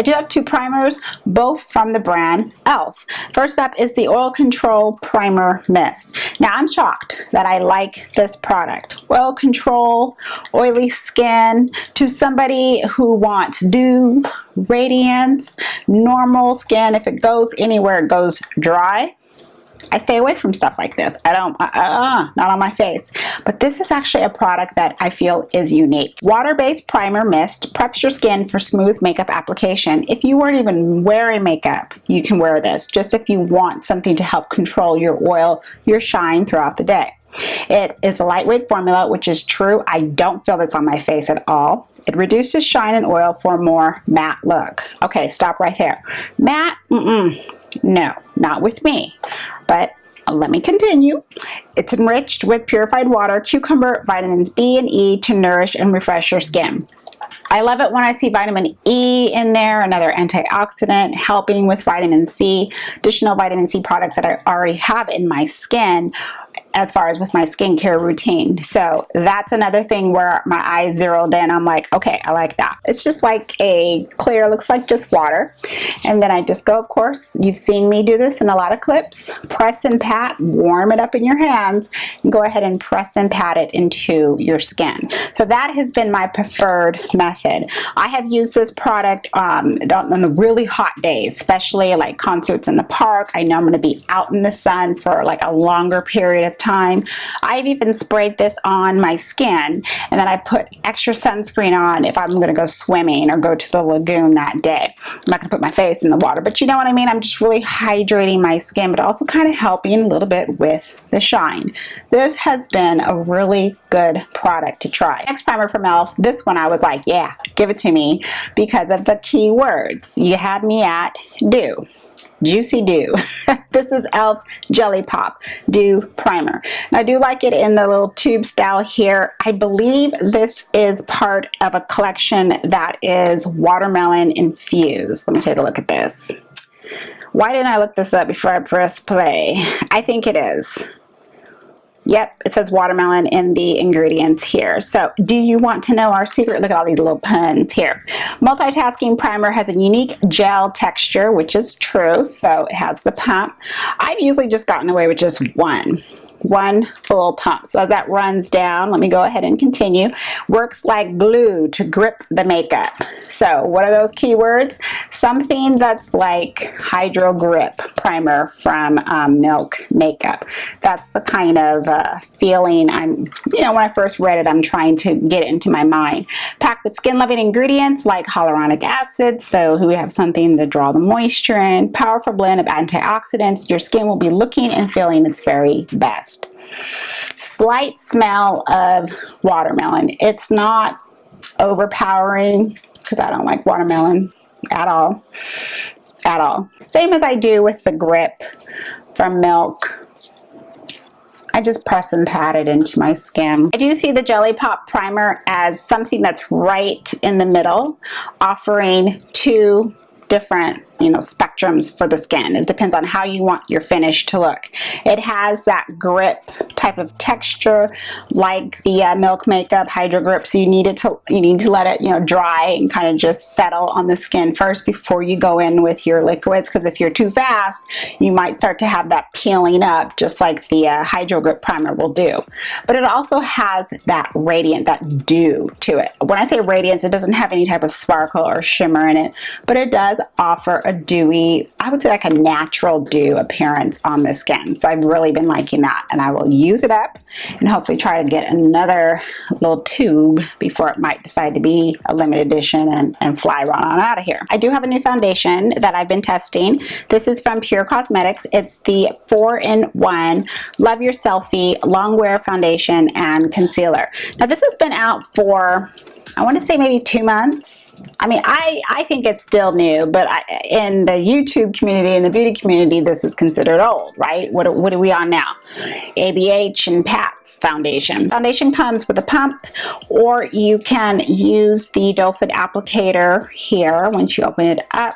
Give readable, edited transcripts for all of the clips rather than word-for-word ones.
I do have two primers, both from the brand E.L.F. First up is the Oil Control Primer Mist. Now I'm shocked that I like this product. Oil control, oily skin, to somebody who wants dew, radiance, normal skin. If it goes anywhere, it goes dry. I stay away from stuff like this. I don't, not on my face. But this is actually a product that I feel is unique. Water-based primer mist preps your skin for smooth makeup application. If you weren't even wearing makeup, you can wear this, just if you want something to help control your oil, your shine throughout the day. It is a lightweight formula, which is true. I don't feel this on my face at all. It reduces shine and oil for a more matte look. Okay, stop right there. Matte? No, not with me. But let me continue. It's enriched with purified water, cucumber, vitamins B and E to nourish and refresh your skin. I love it when I see vitamin E in there, another antioxidant helping with vitamin C, additional vitamin C products that I already have in my skin as far as with my skincare routine. So that's another thing where my eyes zeroed in. I'm like, okay, I like that. It's just like a clear, looks like just water. And then I just go, of course, you've seen me do this in a lot of clips, press and pat, warm it up in your hands, and go ahead and press and pat it into your skin. So that has been my preferred method. I have used this product on the really hot days, especially like concerts in the park. I know I'm going to be out in the sun for like a longer period of time. I've even sprayed this on my skin, and then I put extra sunscreen on if I'm going to go swimming or go to the lagoon that day. I'm not going to put my face in the water, but you know what I mean? I'm just really hydrating my skin, but also kind of helping a little bit with the shine. This has been a really good product to try. Next primer from E.L.F. This one I was like, yeah, give it to me because of the key words. You had me at dew. Juicy Dew. This is E.L.F.'s Jelly Pop Dew Primer. And I do like it in the little tube style here. I believe this is part of a collection that is watermelon infused. Let me take a look at this. Why didn't I look this up before I press play? I think it is. Yep, it says watermelon in the ingredients here. So do you want to know our secret? Look at all these little puns here. Multitasking Primer has a unique gel texture, which is true. So it has the pump. I've usually just gotten away with just one full pump. So as that runs down, let me go ahead and continue. Works like glue to grip the makeup. So what are those keywords? Something that's like Hydro Grip Primer from Milk Makeup. That's the kind of feeling when I first read it, I'm trying to get it into my mind. Packed with skin-loving ingredients like hyaluronic acid, so we have something to draw the moisture in. Powerful blend of antioxidants. Your skin will be looking and feeling its very best. Slight smell of watermelon. It's not overpowering because I don't like watermelon at all. Same as I do with the grip from Milk. I just press and pat it into my skin. I do see the Jelly Pop Primer as something that's right in the middle, offering two different spectrums for the skin. It depends on how you want your finish to look. It has that grip type of texture like the Milk Makeup Hydro Grip, so you need to let it dry and kind of just settle on the skin first before you go in with your liquids, because if you're too fast you might start to have that peeling up just like the Hydro Grip Primer will do. But it also has that radiant, that dew to it. When I say radiance, it doesn't have any type of sparkle or shimmer in it, but it does offer a dewy, I would say like a natural dew appearance on the skin. So I've really been liking that, and I will use it up and hopefully try to get another little tube before it might decide to be a limited edition and fly right on out of here. I do have a new foundation that I've been testing. This is from PUR Cosmetics. It's the 4-in-1 Love Your Selfie Long Wear Foundation and Concealer. Now this has been out for, I want to say maybe 2 months. I mean, I think it's still new, but in the YouTube community, in the beauty community, this is considered old, right? What are we on now? ABH and Pat's foundation. Foundation comes with a pump, or you can use the doe foot applicator here. Once you open it up,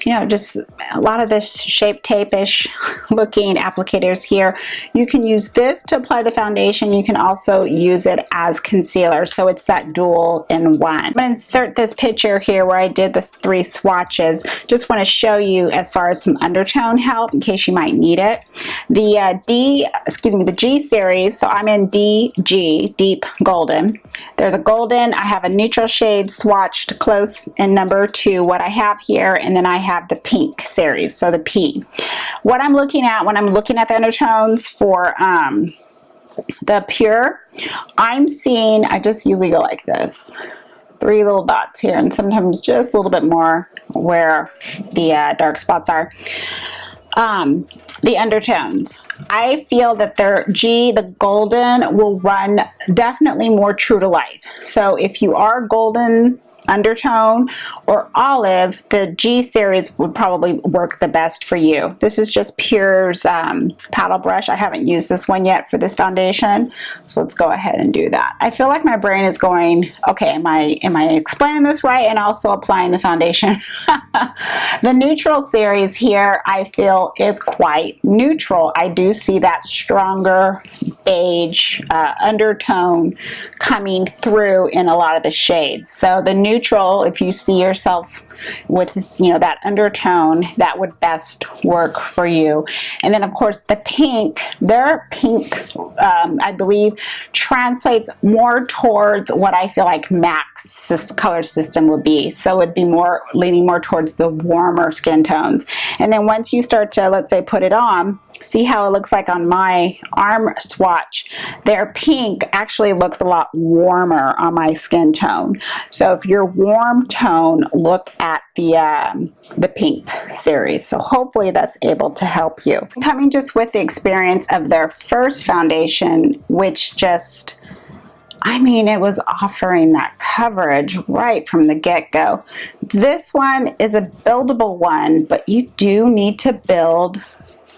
you know, just a lot of this Shape Tape-ish looking applicators here. You can use this to apply the foundation. You can also use it as concealer, so it's that dual in one. I'm going to insert this picture here where I did the 3 swatches. Just want to show you as far as some undertone help in case you might need it. The the G series, so I'm in DG, Deep Golden. There's a golden, I have a neutral shade swatched close in number to what I have here, and then I have the pink series, so the P. What I'm looking at when I'm looking at the undertones for the PUR, I'm seeing, I just usually go like this. 3 little dots here, and sometimes just a little bit more where the dark spots are. The undertones, I feel that the golden will run definitely more true to life. So if you are golden undertone or olive, the G series would probably work the best for you. This is just PUR's paddle brush. I haven't used this one yet for this foundation, so let's go ahead and do that. I feel like my brain is going, okay, am I explaining this right and also applying the foundation? The neutral series here, I feel, is quite neutral. I do see that stronger beige undertone coming through in a lot of the shades. So the neutral, if you see yourself with, you know, that undertone, that would best work for you. And then of course the pink, their pink I believe translates more towards what I feel like MAC's color system would be. So it'd be more leaning more towards the warmer skin tones. And then once you start to, let's say, put it on, see how it looks like on my arm swatch. Their pink actually looks a lot warmer on my skin tone. So if you're warm tone, look at the pink series. So hopefully that's able to help you. Coming just with the experience of their first foundation, which just, I mean, it was offering that coverage right from the get-go. This one is a buildable one, but you do need to build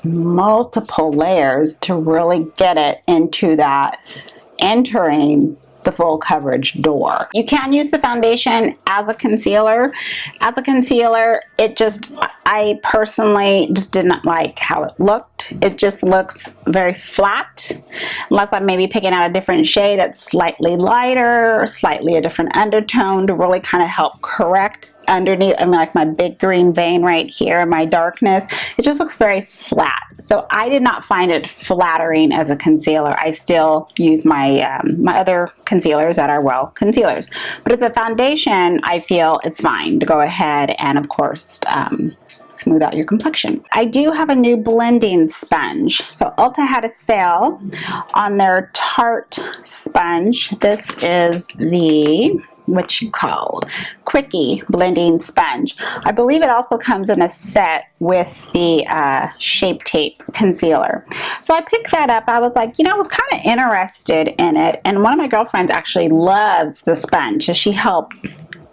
multiple layers to really get it into that entering the full coverage door. You can use the foundation as a concealer. As a concealer, it just, I personally just didn't like how it looked. It just looks very flat, unless I'm maybe picking out a different shade that's slightly lighter or slightly a different undertone to really kind of help correct underneath. I mean, like my big green vein right here, my darkness, it just looks very flat. So I did not find it flattering as a concealer. I still use my my other concealers that are well concealers, but as a foundation, I feel it's fine to go ahead and of course smooth out your complexion. I do have a new blending sponge. So Ulta had a sale on their Tarte Sponge. This is the what you called Quickie blending sponge. I believe it also comes in a set with the Shape Tape concealer. So I picked that up. I was like, you know, I was kind of interested in it, and one of my girlfriends actually loves the sponge, so she helped,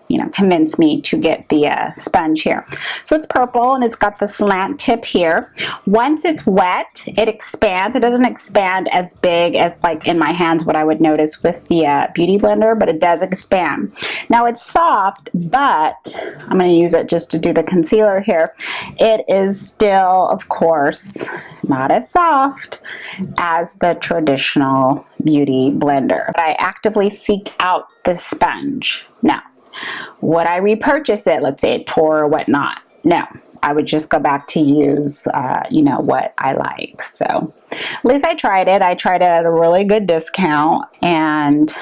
you know, convince me to get the sponge here. So it's purple and it's got the slant tip here. Once it's wet, it expands. It doesn't expand as big as like in my hands what I would notice with the beauty blender, but it does expand. Now it's soft, but I'm going to use it just to do the concealer here. It is still, of course, not as soft as the traditional beauty blender. But I actively seek out the sponge. Now, would I repurchase it? Let's say it tore or whatnot. No, I would just go back to use, you know, what I like. So at least I tried it. I tried it at a really good discount, and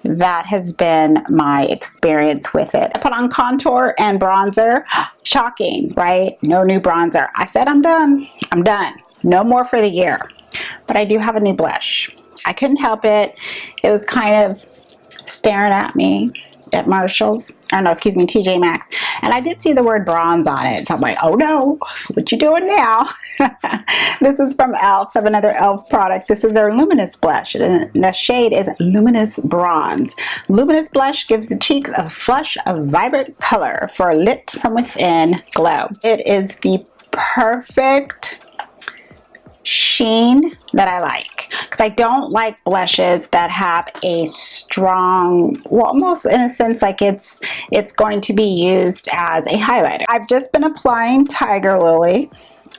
that has been my experience with it. I put on contour and bronzer. Shocking, right? No new bronzer. I said I'm done. I'm done. No more for the year. But I do have a new blush. I couldn't help it. It was kind of staring at me at Marshall's, or no, excuse me, TJ Maxx, And I did see the word bronze on it, so I'm like, oh no, what you doing now? This is from E.L.F. So I have another E.L.F. product. This is their Luminous blush. The shade is Luminous Bronze. Luminous blush gives the cheeks a flush of vibrant color for a lit from within glow. It is the perfect sheen that I like, because I don't like blushes that have a strong, well, almost in a sense like it's going to be used as a highlighter. I've just been applying Tiger Lily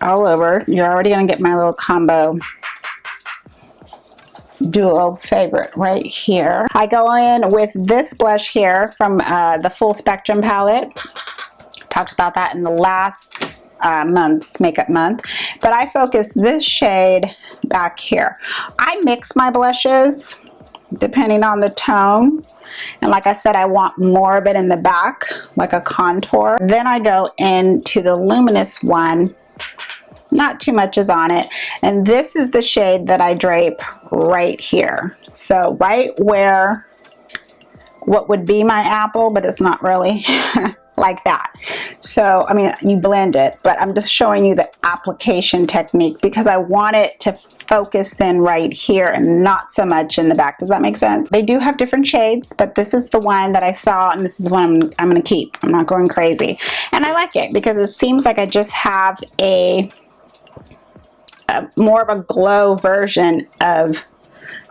all over. You're already going to get my little combo duo favorite right here. I go in with this blush here from the Full Spectrum palette. Talked about that in the last month's makeup month, but I focus this shade back here. I mix my blushes depending on the tone, and like I said, I want more of it in the back, like a contour. Then I go into the Luminous one. Not too much is on it, and this is the shade that I drape right here. So right where what would be my apple, but it's not really like that. So I mean, you blend it, but I'm just showing you the application technique because I want it to focus then right here and not so much in the back. Does that make sense? They do have different shades, but this is the one that I saw, and this is one I'm going to keep. I'm not going crazy, and I like it because it seems like I just have a more of a glow version of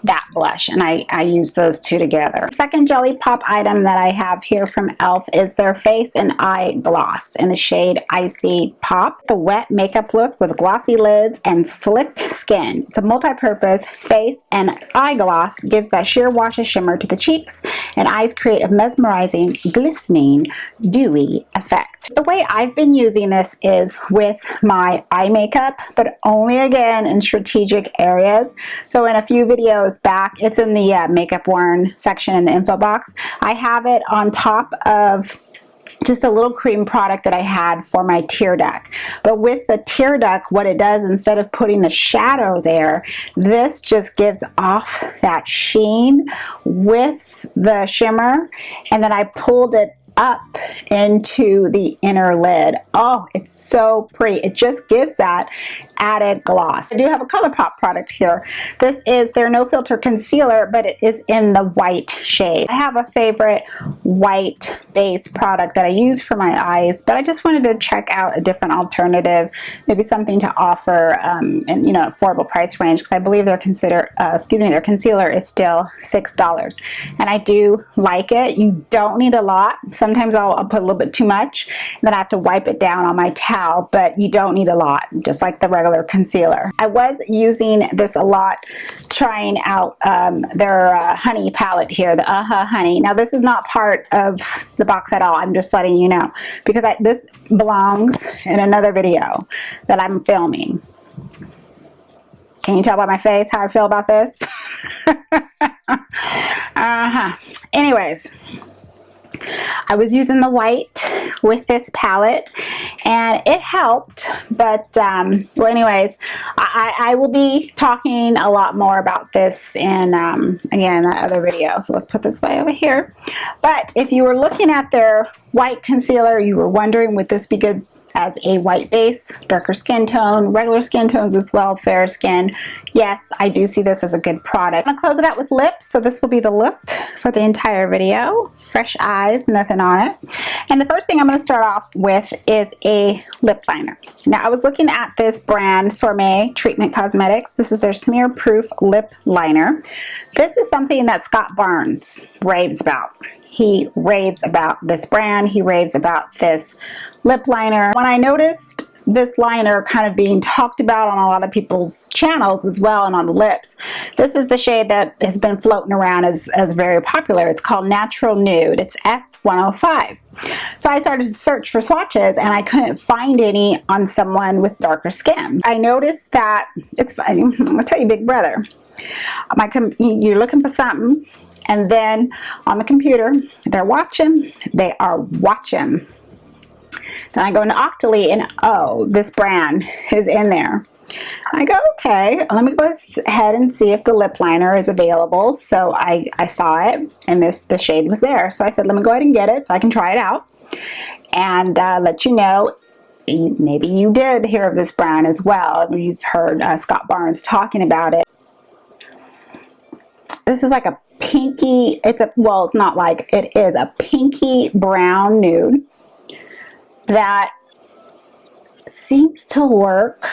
that blush, and I use those two together. The second Jelly Pop item that I have here from E.L.F. is their face and eye gloss in the shade Icy Pop. The wet makeup look with glossy lids and slick skin. It's a multi-purpose face and eye gloss, gives that sheer wash of shimmer to the cheeks, and eyes create a mesmerizing, glistening, dewy effect. The way I've been using this is with my eye makeup, but only again in strategic areas. So in a few videos back, it's in the makeup worn section in the info box. I have it on top of just a little cream product that I had for my tear duct. But with the tear duct, what it does, instead of putting the shadow there, this just gives off that sheen with the shimmer, and then I pulled it up into the inner lid. Oh, it's so pretty. It just gives that added gloss. I do have a ColourPop product here. This is their No Filter Concealer, but it is in the white shade. I have a favorite white base product that I use for my eyes, but I just wanted to check out a different alternative, maybe something to offer in, you know, affordable price range, because I believe their concealer is still $6, and I do like it. You don't need a lot. Sometimes I'll put a little bit too much, and then I have to wipe it down on my towel, but you don't need a lot, just like the regular concealer. I was using this a lot, trying out their honey palette here, the Honey. Now this is not part of the box at all. I'm just letting you know, because this belongs in another video that I'm filming. Can you tell by my face how I feel about this? Anyways, I was using the white with this palette, and it helped, but well, anyways, I will be talking a lot more about this in again, that other video. So let's put this way over here. But if you were looking at their white concealer, you were wondering, would this be good as a white base, darker skin tone, regular skin tones as well, fair skin? Yes, I do see this as a good product. I'm gonna close it out with lips, so this will be the look for the entire video. Fresh eyes, nothing on it. And the first thing I'm gonna start off with is a lip liner. Now I was looking at this brand, Sorbet Treatment Cosmetics. This is their smear proof lip liner. This is something that Scott Barnes raves about. He raves about this brand. He raves about this lip liner. When I noticed this liner kind of being talked about on a lot of people's channels as well, and on the lips, this is the shade that has been floating around as very popular. It's called Natural Nude. It's S105. So I started to search for swatches, and I couldn't find any on someone with darker skin. I noticed that, it's funny, I'm gonna tell you, big brother, you're looking for something, and then on the computer, they're watching. They are watching. Then I go into Octoly, and oh, this brand is in there. I go, okay, let me go ahead and see if the lip liner is available. So I saw it, and the shade was there. So I said, let me go ahead and get it so I can try it out. and let you know, maybe you did hear of this brand as well. You've heard Scott Barnes talking about it. This is like a pinky, well, it's not like, it is a pinky brown nude that seems to work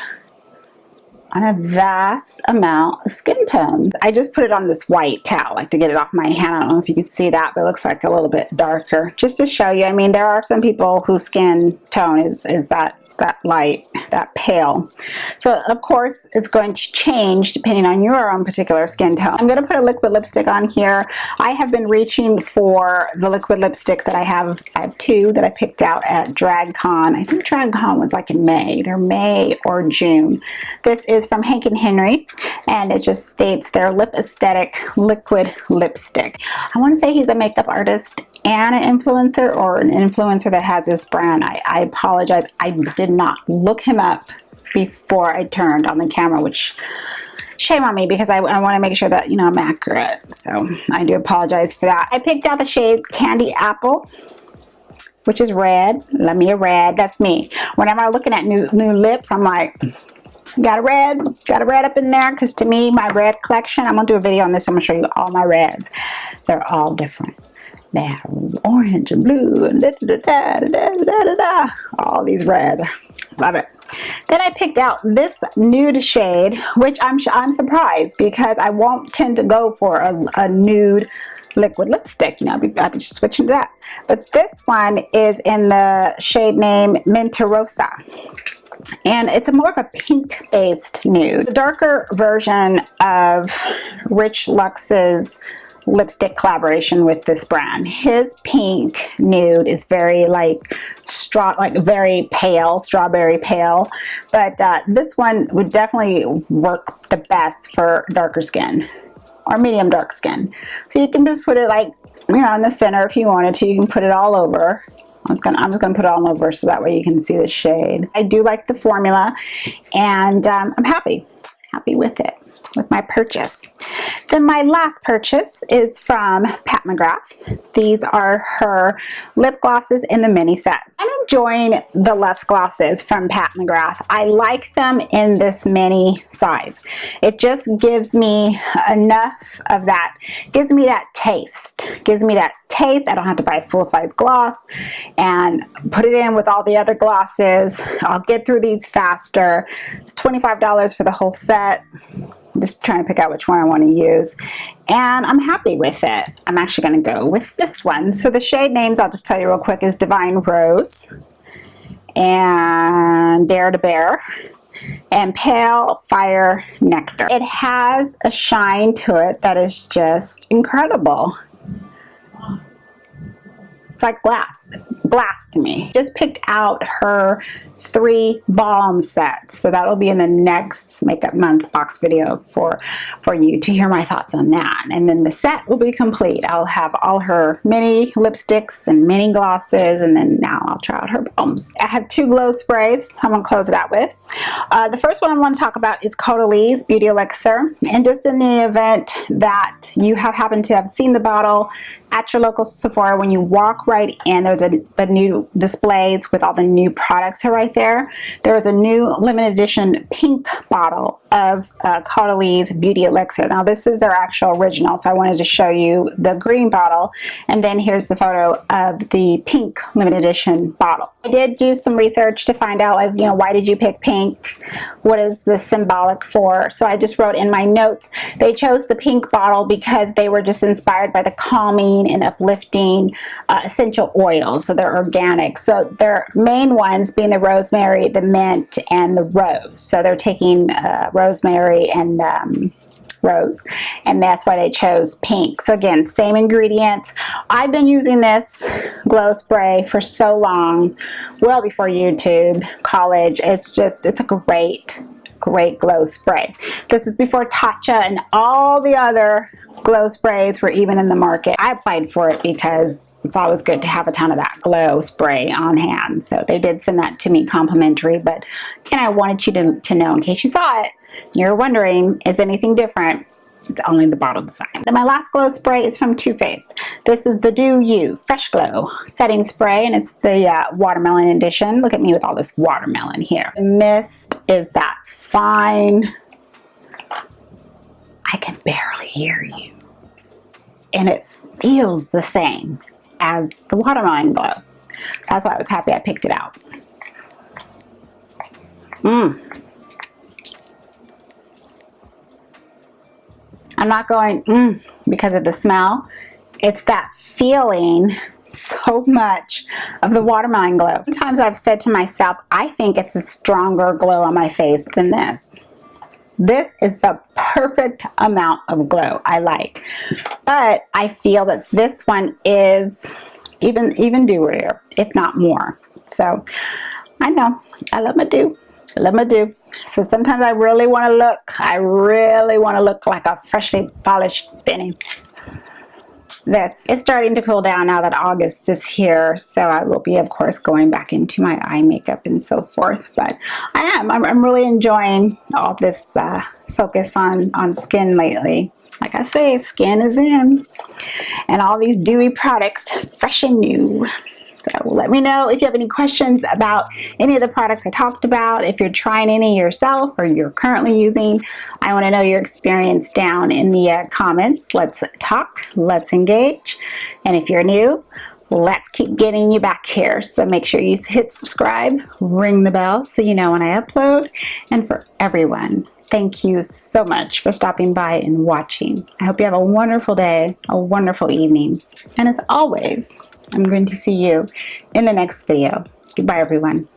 on a vast amount of skin tones. I just put it on this white towel, like to get it off my hand. I don't know if you can see that, but it looks like a little bit darker. Just to show you, I mean, there are some people whose skin tone is that light, that pale. So of course it's going to change depending on your own particular skin tone. I'm going to put a liquid lipstick on here. I have been reaching for the liquid lipsticks that I have two that I picked out at DragCon. I think DragCon was like in May, either May or June. This is from Hank & Henry, and it just states their Lip Aesthetic liquid lipstick. I want to say he's a makeup artist and an influencer, or an influencer that has this brand. I apologize, I did not look him up before I turned on the camera, which shame on me, because I want to make sure that, you know, I'm accurate. So I do apologize for that. I picked out the shade Candy Apple, which is red. Love me a red. That's me. Whenever I'm looking at new lips, I'm like, got a red up in there, because to me, my red collection, I'm gonna do a video on this. I'm gonna show you all my reds. They're all different. They have orange and blue and all these reds. Love it. Then I picked out this nude shade, which I'm surprised, because I won't tend to go for a nude liquid lipstick. You know, I'll be switching to that. But this one is in the shade name Mentirosa, and it's more of a pink based nude. The darker version of Rich Lux's lipstick collaboration with this brand, his pink nude is very like very pale, strawberry pale, but this one would definitely work the best for darker skin or medium dark skin. So you can just put it, like, you know, in the center if you wanted to. You can put it all over. I'm just gonna put it all over so that way you can see the shade. I do like the formula, and I'm happy with it, with my purchase. Then my last purchase is from Pat McGrath. These are her lip glosses in the mini set. I'm enjoying the less glosses from Pat McGrath. I like them in this mini size. It just gives me enough of that, gives me that taste. I don't have to buy a full-size gloss and put it in with all the other glosses. I'll get through these faster. It's $25 for the whole set. I'm just trying to pick out which one I want to use, and I'm happy with it. I'm actually going to go with this one. So the shade names, I'll just tell you real quick, is Divine Rose and Dare to Bear and Pale Fire Nectar. It has a shine to it that is just incredible. It's like glass to me. Just picked out her 3 balm sets, so that'll be in the next Makeup Month box video for you to hear my thoughts on that. And then the set will be complete. I'll have all her mini lipsticks and mini glosses, and then now I'll try out her balms. I have 2 glow sprays I'm gonna close it out with. The first one I want to talk about is Connolly's Beauty Elixir, and just in the event that you have happened to have seen the bottle at your local Sephora, when you walk right in, there's the new displays with all the new products are right there. There is a new limited edition pink bottle of Connolly's Beauty Elixir. Now this is their actual original, so I wanted to show you the green bottle, and then here's the photo of the pink limited edition bottle. I did do some research to find out, like, you know, why did you pick pink? What is this symbolic for? So I just wrote in my notes, they chose the pink bottle because they were just inspired by the calming and uplifting essential oils. So they're organic. So their main ones being the rosemary, the mint, and the rose. So they're taking rosemary and rose, and that's why they chose pink. So again, same ingredients. I've been using this glow spray for so long, well before YouTube, college. It's a great glow spray. This is before Tatcha and all the other glow sprays were even in the market. I applied for it because it's always good to have a ton of that glow spray on hand. So they did send that to me complimentary, but again, I wanted you to know, in case you saw it, you're wondering, is anything different? It's only the bottle design. Then my last glow spray is from Too Faced. This is the Do You Fresh Glow Setting Spray, and it's the watermelon edition. Look at me with all this watermelon here. The mist is that fine, I can barely hear you. And it feels the same as the watermelon glow. So that's why I was happy I picked it out. I'm not going because of the smell. It's that feeling so much of the watermelon glow. Sometimes I've said to myself, I think it's a stronger glow on my face than this. This is the perfect amount of glow I like. But I feel that this one is even dewier, if not more. So I know, I love my dew. I love my dew. So sometimes I really want to look like a freshly polished penny. This is starting to cool down now that August is here, so I will be, of course, going back into my eye makeup and so forth. But I'm really enjoying all this focus on skin lately. Like I say, skin is in, and all these dewy products, fresh and new. So let me know if you have any questions about any of the products I talked about, if you're trying any yourself or you're currently using. I want to know your experience down in the comments. Let's talk, let's engage. And if you're new, let's keep getting you back here. So make sure you hit subscribe, ring the bell so you know when I upload. And for everyone, thank you so much for stopping by and watching. I hope you have a wonderful day, a wonderful evening. And as always, I'm going to see you in the next video. Goodbye, everyone.